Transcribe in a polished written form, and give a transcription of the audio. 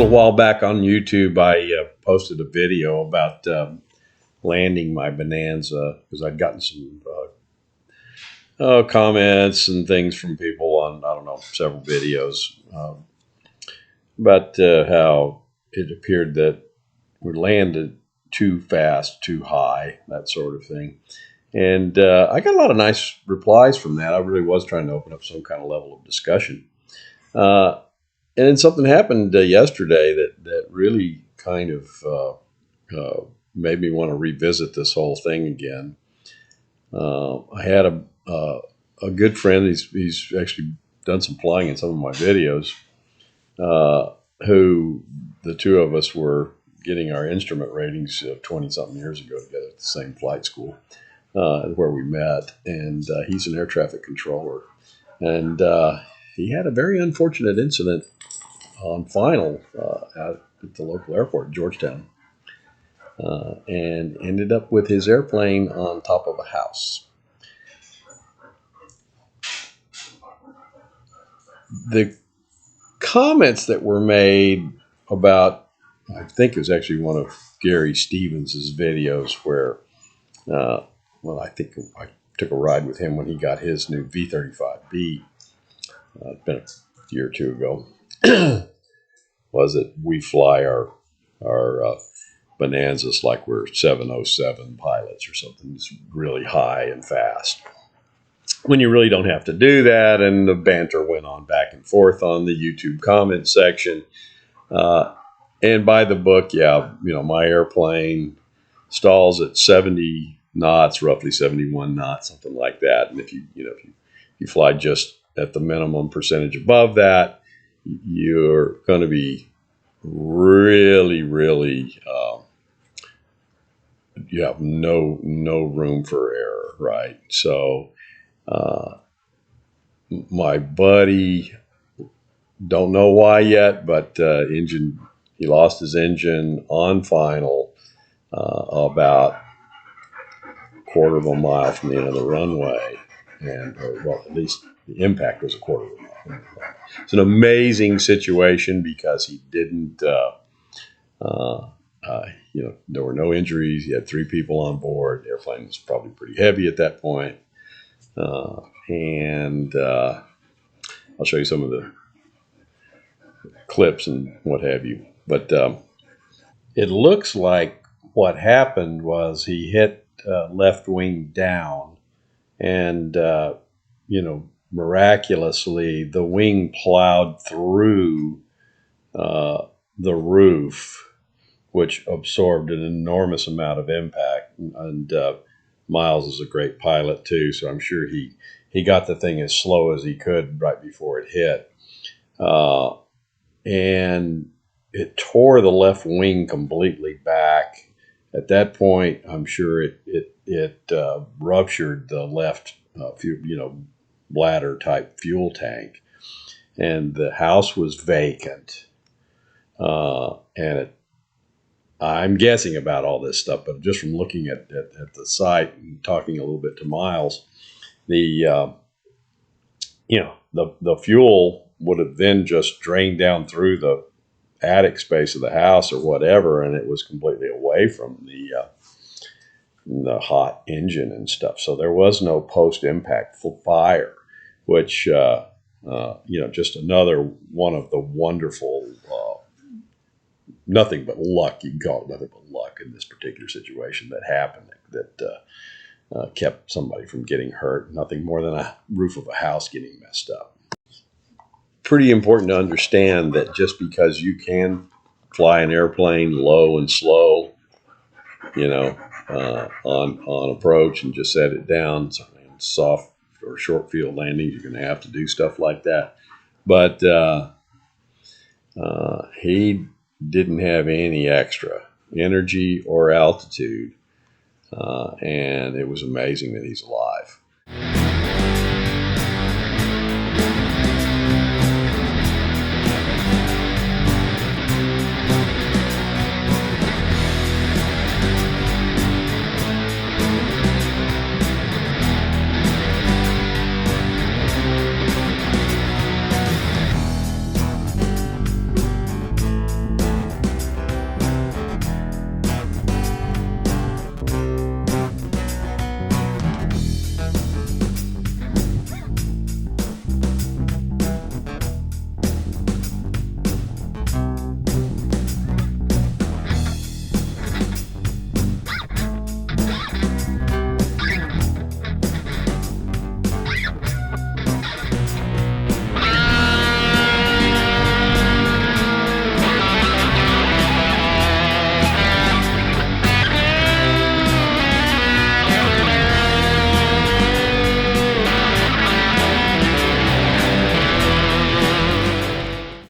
while back on YouTube, I posted a video about landing my Bonanza because I'd gotten some comments and things from people on, I don't know, several videos about how it appeared that we landed too fast, too high, that sort of thing. And I got a lot of nice replies from that. I really was trying to open up some kind of level of discussion. And then something happened yesterday that really kind of made me want to revisit this whole thing again. I had a good friend. He's actually done some flying in some of my videos. Who the two of us were getting our instrument ratings 20-something years ago together at the same flight school where we met. And he's an air traffic controller. And he had a very unfortunate incident on final out at the local airport in Georgetown and ended up with his airplane on top of a house. The comments that were made about, I think it was actually one of Gary Stevens' videos where, well, I think I took a ride with him when he got his new V-35B. It's been a year or two ago. Was that we fly our Bonanzas like we're 707 pilots or something. It's really high and fast. When you really don't have to do that, and the banter went on back and forth on the YouTube comment section. And by the book, yeah, you know, my airplane stalls at 70 knots, roughly 71 knots, something like that. And if you fly just at the minimum percentage above that, you're going to be really, you have no room for error, right? So my buddy, don't know why yet, but he lost his engine on final about a quarter of a mile from the end of the runway, well, at least the impact was a quarter of a mile. It's an amazing situation because he didn't, there were no injuries. He had 3 people on board. The airplane was probably pretty heavy at that point. And I'll show you some of the clips and what have you. But it looks like what happened was he hit left wing down, and miraculously the wing plowed through the roof, which absorbed an enormous amount of impact. And Miles is a great pilot too, so I'm sure he got the thing as slow as he could right before it hit. And it tore the left wing completely back. At that point, I'm sure it ruptured the left bladder type fuel tank, and the house was vacant. And I'm guessing about all this stuff, but just from looking at the site and talking a little bit to Miles, the fuel would have then just drained down through the attic space of the house or whatever, and it was completely away from the hot engine and stuff. So there was no post-impact fire, which just another one of the wonderful nothing but luck. You can call it nothing but luck in this particular situation that happened that kept somebody from getting hurt. Nothing more than a roof of a house getting messed up. Pretty important to understand that just because you can fly an airplane low and slow, on approach and just set it down, soft or short field landings, you're going to have to do stuff like that. But he didn't have any extra energy or altitude, and it was amazing that he's alive.